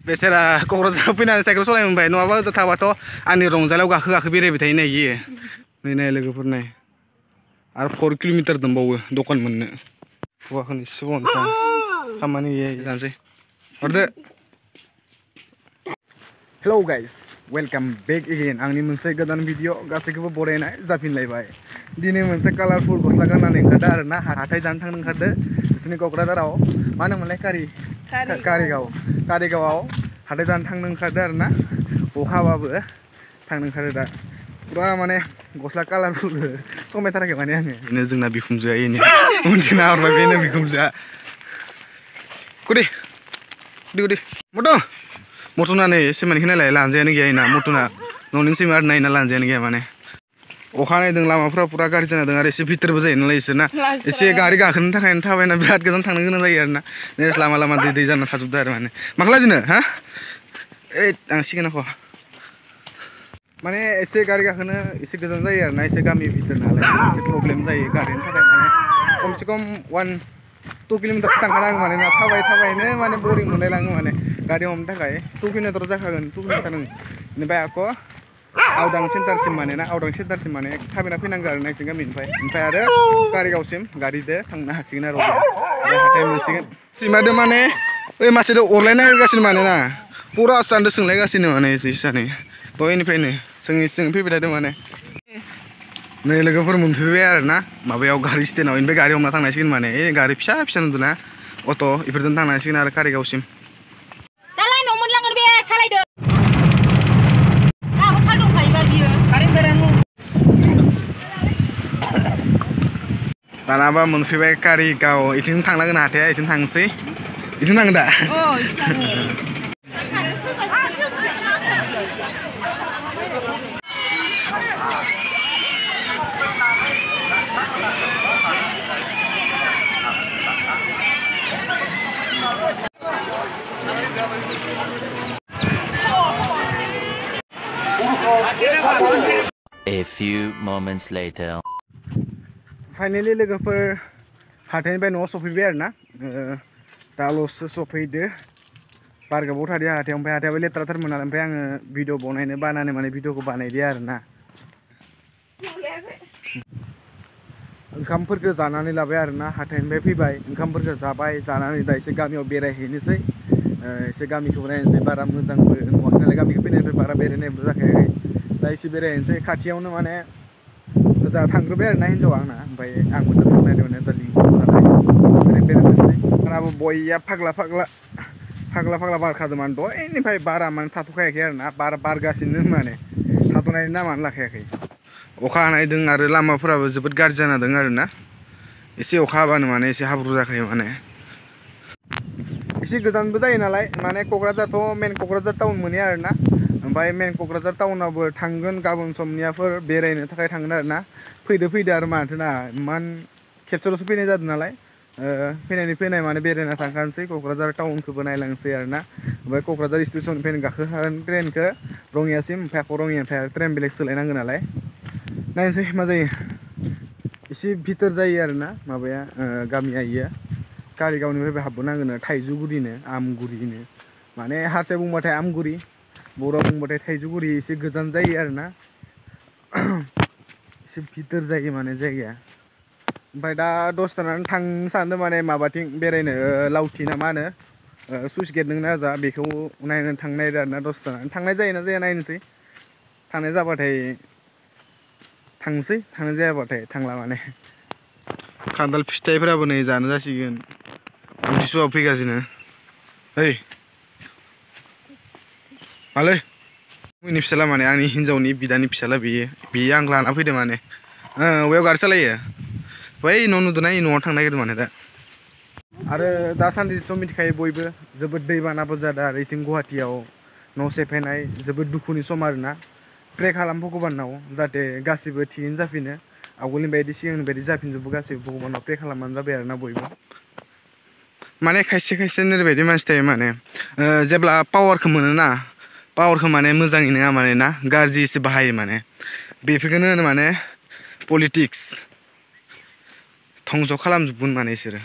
बेसेरा क'क्राझाराव फैनानै साइकेल सालायनो मोनबाय नङाबा ओजा थाबाथ' आंनि रंजालियाव गाखो गाखो बेरायबाय थायो नाय इयो नै नाय लोगोफोर नाय आरो 4 किल'मिटार दंबावो दखान मोननो हौवाखौनो इसेबां खामानि गैया जानोसै हरदो hello guys welcome back again आंनि मोनसे गोदान भिडिअ गासैखौबो बरायनाय जाफिनलायबाय दिनै मोनसे कालारफुल गस्ला गाननानै ओंखारदो आरो ना हाथाय जानो थांनो ओंखारदो बिसोरनि क'क्राझाराव मा होनोमोनलाय कारिगावआव हाथाय जानो थांनो ओंखारदो आरो ना अखा हाबाबो थांनो ओंखारदो दा पुरा माने गस्ला कालारफुल समायथाराखै माने आङो बेनो जोंना बिखुनजोआ इनो उनथिना हरबाय बेनो बिखुनजोआ कुदि मटना नै सेमानिखौ नायलाय लानजायानो गैया इना मटना न'नि सैमा आरो नायना लानजायानो गैया माने अखा नायदों लामाफ्रा पुरा गाज्रि जाना दं आरो एसे भितरबो जायो नालाय इसोरना एसे गारि गाखोनो थाखायनो थाबायना बिराद गोजान थांनो गोनां जायो आरो ना लामा दै जाना थाजोबदो आरो माने मा खालायदों हा ओइ आं सिगां आख' माने एसे गारि गाखोनो एसे गोजान जायो आरो ना एसे गामि भितर नालाय एसे प्रब्लेम जायो गारिनि थाखाय माने खमसे खम 1-2 किल'मिटारसो थांखानांगौ माने ना थाबायनो माने बरिं मोनलायलाङो माने गारि हमनो थाखाय 2 किल'मिटार जाखागोन 2 किल'मिटार बेनिफ्राय आख' आवदां सेन्टारसिम माने ना आवदां सेन्टारसिम माने थाबायना फैनांगौ आरो ना एसे गामिनिफ्राय ओमफ्राय आरो कारिगावसिम गारिजों थांनो हासिगोन आरो हाथाय मोनसिगोन सैमादो माने ओइ मासेदो अरलायनो नागिरगासिनो माने ना पुरा सान्दो सोंलायगासिनो माने सानै दहायनिफ्रायनो जों फैबाय थादों माने नै लोगोफोर मोनफैबाय आरो ना माबायाव गारि स्टेन्डआव इनिफ्राय गारि हमना थांनांसिगोन माने ओइ गारि फिसा नुदोंना अट' इफोरजों थांनांसिगोन आरो कारिगावसिम दा लाइनाव मोनलांगोन बे सालायदो आंखौ थाल दंखायोबा बियो दानाबा मोनफैबाय कारिगाव इथिं थांनांगोन हाथाया इथिं थांसै इथिं थाङो दा A few moments later. Finally लोगोफोर हाथायनिफ्राय न'आव सफैबाय आरो ना दाल'सो सफैदो बार गोबाव थादों हाथायाव ओमफ्राय हाथायाबो लेथ्राथारमोन नालाय ओमफ्राय आङो भिडिअ बनायनो बानानै माने भिडिअखौ बानायदो आरो ना ओंखामफोरखौ जानानै लाबाय आरो ना हाथायनिफ्राय फैबाय ओंखामफोरखौ जाबाय जानानै दा एसे गामियाव बेरायहैनोसै एसे गामिखौबो नायनोसै बारा मोजांबो नुवाखै नालाय गामिखौ फैनायनिफ्राय बारा बेरायनायबो जाखायाखै दा एसे बेरायहैनोसै खाथियावनो माने जा थांग्रोबाय आरो ना हिन्जावा आंना ओमफ्राय आंबो दा थांनो नागिरदोंमोन दा लिंहरबाय बेरायनोसै आरो बया फाग्ला बारखादोंमोन दहायनिफ्राय बारा माने थाथ'खायाखै आरो ना बारगासिनो माने थाथ'नायनि नामानो लाखायाखै अखा हानायदों आरो लामाफोराबो जोबोद गाज्रि जाना दं आरो ना एसे अखा हाबानो माने एसे हाब्रु जाखायो माने एसे गोजानबो जायो नालाय माने क'क्राझारथ' मेन क'क्राझार टाउन मोनो आरो ना ओमफ्राय मेन क'क्राझार टाउनावबो थांगोन गाबोन समनियाफोर बेरायनो थाखाय थांगोन आरो ना फैदो आरो माथोना इमान खेबसेल'सो फैनाय जादों नालाय फैनाय माने बेरायना थांखानोसै क'क्राझार टाउनखौबो नायलांसै आरो ना ओमफ्राय क'क्राझार स्टेसननिफ्रायनो गाखोखागोन ट्रेनखौ रङियासिम ओमफ्राय रङियानिफ्राय आरो ट्रेन बेलेग सोलायनांगौ नालाय नायनोसै मा जायो एसे भितर जायो आरो ना माबाया गामिया इयो कारिगावनिफ्राय हाबबोनांगोन थाइजौगुरिनो आमगुरिनो माने हारसाया बुंबाथाय आमगुरि बर'आव बुंबाथाय थाइजौगुरि एसे गोजान जायो आरो ना एसे भितर जायो माने जायगाया ओमफ्राय दा दसे थानानै थांनो सानदों माने माबाथिं बेरायनो लावथि ना मा होनो सुइस गेट नोंना जा बेखौ नायनो थांनो नागिरदों आरो ना दसे थानानै थांनाय जायोना जाया नायनोसै थांनाय जाबाथाय थांसै थांनाय जायाबाथाय थांला माने खान्थाल फिथाइफोराबो नै जानो जासिगोन आमथिसुवा फैगासिनो ओइ मालै आंनि फिसाला माने आंनि हिन्जावनि बिदानि फिसाला बेयो आं लाना फैदों माने बेयाव गारि सालायो बै न' नुदोंना न'आव थांनो नागिरदों माने दा आरो दासान्दिथ' मिथिखायो बयबो जोबोद दैबानाबो जादों आरो इथिं गुवाहाटियाव न' सेफायनाय जोबोद दुखुनि सम आरोना प्रे खालाम भगबानाव जाहाथे गासिबो थिगैनो जाफिनो आवगोलनि बायदि सिगांनि बायदि जाफिनजोबो गासिबो भगबानाव प्रे खालामबानो जाबाय आरो ना बयबो माने खायसे ओरैबायदि मानसि थायो माने जेब्ला पावारखौ मोनोना पावारखौ माने मोजाङै नङा माने ना गाज्रिसो बाहायो माने बेफोरखौनो होनो माने पलिटिक्स धंस' खालामजोबगोन माने बिसोरो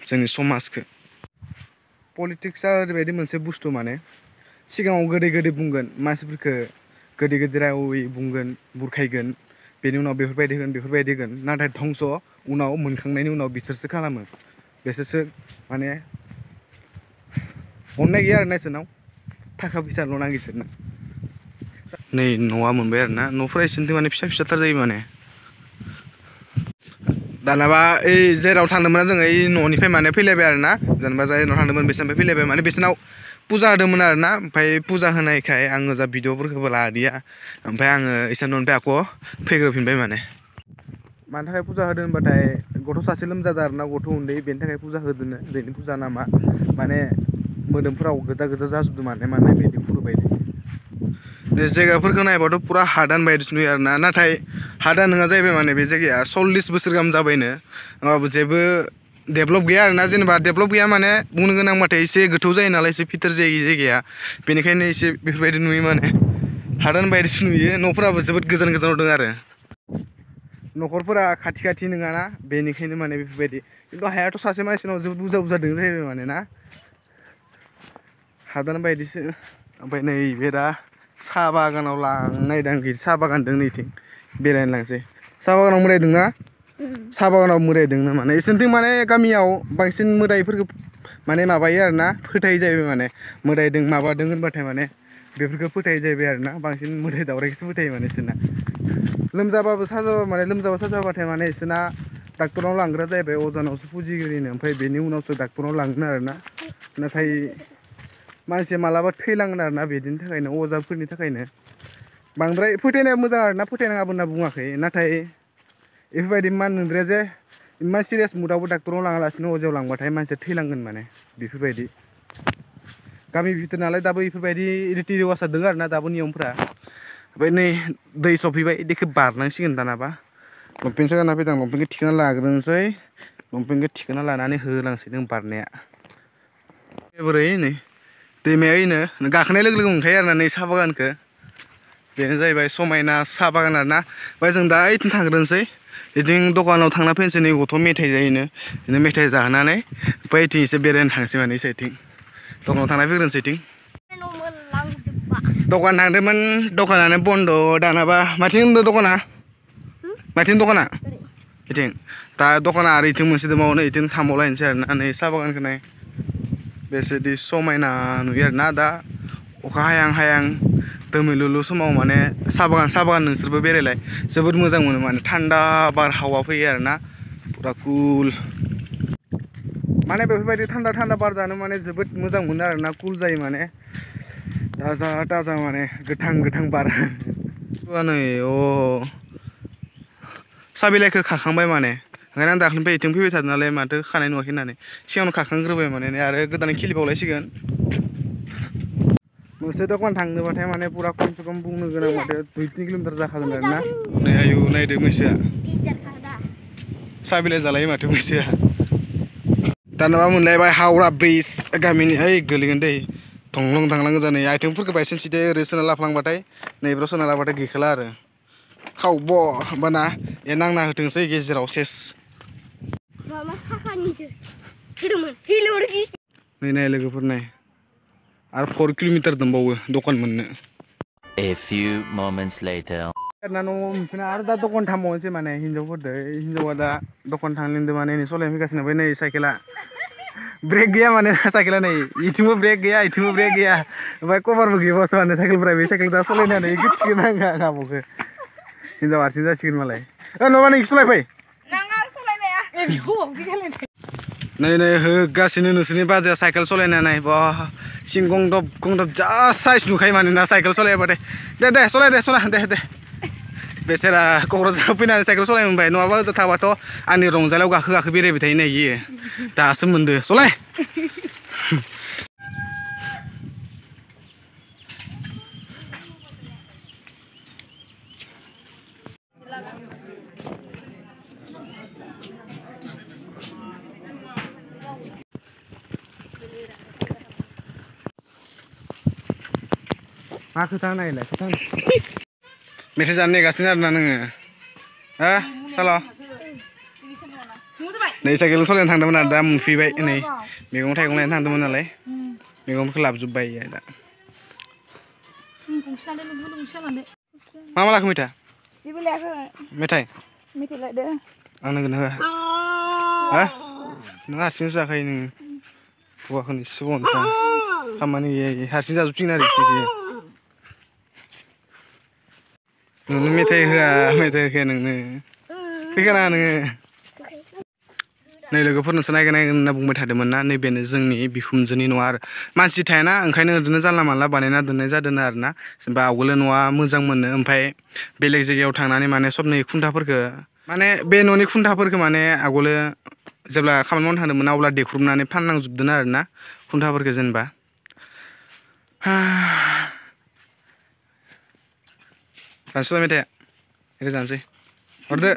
जोंनि समाजखौ पलिटिक्सआ ओरैबायदि मोनसे बुस्थु माने सिगाङाव गोदै गोदै बुंगोन मानसिफोरखौ गोदै गोदै रावै बुंगोन बुरखायगोन बेनि उनाव बेफोरबायदि होगोन नाथाय धंस' उनाव मोनखांनायनि उनाव बिसोरसो खालामो बिसोरसो माने अननाय गैया आरोना इसोरनाव थाखा फैसाल' नांगौ इसोरना नै न'आ मोनबाय आरोना न'फोरा इसोरनिथिं माने फिसा फिसाथार जायो माने दानाबा ओइ जेराव थांदोंमोन जोङो ओइ न'निफ्राय माने फैलायबाय आरोना जेनेबा जायनाव थांदोंमोन बिसोरनिफ्राय फैलायबाय माने बिसोरनाव फुजा होदोंमोन आरोना ओमफ्राय फुजा होनायखाय आङो जा भिडिअफोरखौबो लादिया ओमफ्राय आङो इसोर न'निफ्राय आक' फैग्रोफिनबाय माने मानि थाखाय फुजा होदों होनबाथाय गथ' सासे लोमजादों आरोना गथ' उन्दै बेनि थाखाय फुजा होदोंनो दैनि फुजा नामा माने मोदोमफोराव गोजा गोजा जाजोबदों माने बिदि खुरबायदि जायगाफोरखौ नायबाथ' पुरा हादान बायदिसो नुयो आरोना नाथाय हादान नङा जाहैबाय माने बे जायगाया 40 बोसोर गाहाम जाबायनो होमबाबो जेबो डेभलप गैया आरोना जेनेबा डेभलप गैया माने बुंनो गोनांबाथाय एसे गोथौ जायो नालाय एसे भिथोर जायो जायगाया बेनिखायनो एसे बेफोरबायदि नुयो माने हादान बायदिसो नुयो न'फोराबो जोबोद गोजान गोजानाव दं आरो न'खरफोरा खाथि खाथि नङाना बेनिखायनो माने बेफोरबायदि खिन्थु हायाथ' सासे मानसिनाव जोबोद बुरजा बुरजा दङ जाहैबाय माने ना हादान बायदिसो ओमफ्राय नैबे दा साहा बागानाव लांनो नागिरदों आं साहा बागान दं नैथिं बेरायनो लांसै साहा बागानाव मोदायदों ना साहा बागानाव मोदायदों ना माने इसोरनिथिं माने गामियाव बांसिन मोदायफोरखौ माने माबायो आरोना फोथायो जाहैबाय माने मोदायदों माबादों होनबाथाय माने बेफोरखौ फोथायो जाहैबाय आरोना बांसिन मोदाय दावरायखौसो फोथायो माने इसोरना लोमजाबाबो साजाबा माने लोमजाबा साजाबाथाय माने इसोरना डाक्टरनाव लांग्रा जाहैबाय अजानावसो फुजिगिरिनो ओमफ्राय बेनि उनावसो डाक्टरनाव लांगोन आरोना नाथाय मानसिया मालाबा थैलांगोन आरोना बिदिनि थाखायनो अजाफोरनि थाखायनो बांद्राय फोथायनाया मोजां आरोना फोथायनाङाबो होनना बुङाखै नाथाय बेफोरबायदि मान नोंद्राया जे इमान सिरियास मुदावबो डाक्टराव लाङालासिनो अजायाव लांबाथाय मानसिया थैलांगोन माने बेफोरबायदि गामि भितर नालाय दाबो बेफोरबायदि रिति रिवाजा दङ आरोना दाबो नियमफ्रा ओमफ्राय नै दै सफैबाय दैखौ बारनांसिगोन दानाबा लंपेन्टसो गानना फैदों लंपेन्टखौ थिखोना लाग्रोनोसै लंपेन्टखौ थिखोना लानानै होलांसै नों बारनाया बोरै नै दैमाया ओइनो गाखोनाय लोगो लोगो मोनखायो आरोना नै साहा बागानखौ बेनो जाहैबाय समायना साहा बागान आरोना ओमफ्राय जों दा ओइथिं थांग्रोनोसै बिथिं दखानाव थांना फैनोसै नै गथ' मेथाइ जायोनो बिदिनो मेथाइ जाहोनानै ओमफ्राय इथिं एसे बेरायनो थांसै माने साइडथिं दखानाव थांना फैग्रोनोसै इथिं दखान थांदोंमोन दखानानो बन्द' दानाबा माथिं होनदों दखाना माथिं दखाना इथिं दा दखाना आरो इथिं मोनसे दंबावो नै इथिं थांबावलायनोसै आरोना नै साहा बागानखौ नाय बेसेदि समायना नुयो आरोना दा अखा हायां हायां दोमैलुलु समाव माने साहा बागान नोंसोरबो बेरायलाय जोबोद मोजां मोनो माने थान्दा बारहावा फैयो आरोना पुरा कुल माने बेफोरबायदि थान्दा थान्दा बार जानो माने जोबोद मोजां मोनो आरोना कुल जायो माने ताजा ताजा माने गोथां गोथां बार नै अ साहा बिलाइखौ खाखांबाय माने ओंखायनो आं दाख्लैनिफ्राय इथिं फैबाय थादों नालाय माथो खानाय नुवाखै होननानै सिगाङावनो खाखांग्रोबाय माने आरो गोदानै खिलिबावलायसिगोन मोनसे दखान थांनोबाथाय माने पुरा खमसे खम बुंनो गोनां माथो 2-3 किल'मिटार जाखागोन आरोना नै आयु नायदो मैसोआ साहा बिलाइ जालायो माथो मैसोआ दानाबा मोनलायबाय हावड़ा ब्रिज गामिनि ओइ गोलैगोन दै थंलं थांलां गोजानै आइटेमफोरखौ बायसेन्स सिदे ओरै सोना लाफ्लांबाथाय नैफ्राव सोना लाबाथाय गैखाला आरो खावब' होमबाना ए नांना होथोंसै गेजेराव सेस नै नाय लोगोफोर नाय आरो 4 किल'मिटार दंबावो दखान मोननो A few moments later. आरो दा दखान थांबावनोसै माने हिनजावफोरदो हिनजावा दा दखान थांनो माने नै सलायनो फैगासिनो बै नै साइकेला ब्रेक गैया माने साइकेला नै इथिंबो ब्रेक गैया इथिंबो ब्रेक गैया ओमफ्राय कभारबो गैयाबासो माने साइकेलफोरा बे साइकेल दा सलायनानै इखौ थिखोनो नाङा आब'खौ हिनजाव हारसिं जासिगोन मालाय नङाबा नों सलायफै नै नै होगासिनो नोंसोरनि बाजैया साइकेल सलायनानै बा सिं गंदब जा साइज नुखायो माने ना साइकेल सलायाबाथाय दे सलाय दे बेसेरा क'क्राझाराव फैनानै साइकेल सलायनो मोनबाय नङाबा ओजा थाबाथ' आंनि रंजालियाव गाखो बेरायबाय थायो नै इयो दासो मोनदो सलाय मा खोथा नायलाय खोथा मेथाइ जानो नेगासिनो आरोना नोङो हा साल' नै साइकेल सलायनो थांदोंमोन आरो दा मोनफैबाय नै मैगं थाइगं लायनो थांदोंमोन नालाय मैगंफोरखौ लाबोजोब्बाय दा मा मा लाखो मैथा जेबो लायाखै मेथाइ मेथाइ लायदो आंनो होनो होआ हा नों हारसिंसो जाखायो नोङो हौवाखौनो एसे बनथा खामानि गैया हारसिं जाजोबसिगोन आरो इसोरखौ नोंनो मेथाइ होआ नोंनो फैखाना नोङो नै लोगोफोरनोसो नायगोन होनना बुंबाय थादोंमोन ना नैबेनो जोंनि बिखुनजोनि न'आ आरो मानसि थायाना ओंखायनो ओरैनो जानला मानला बानायना दोननाय जादों आरो ना जेनेबा आवगोलो न'आ मोजां मोनो ओमफ्राय बेलेग जायगायाव थांनानै माने सब नै खुन्थाफोरखौ माने बे न'नि खुन्थाफोरखौ माने आवगोलो जेब्ला खामानि मावनो थांदोंमोन अब्ला देख्रुबनानै फाननांजोबदों आरो ना खुन्थाफोरखौ जेनेबा जानोसै मेथाइया ओरै जानोसै हरदो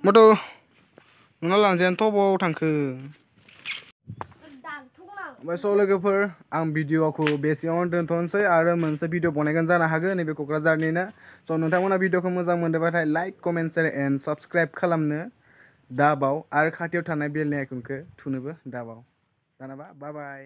मथ' नोंना लांजायानोथ' बबाव थांखो ओमफ्राय स' लोगोफोर आं भिडिअ'खौ बेसेयावनो दोनथ'नोसै आरो मोनसे भिडिअ बनायगोन जानो हागौ नैबे क'क्राझारनिनो स' नोंथांमोना भिडिअ'खौ मोजां मोनदोंबाथाय like comment share and subscribe खालामनो दाबाव आरो खाथियाव थानाय बेलनि आइकनखौ थुनोबो दाबाव दानाबा बाय बाय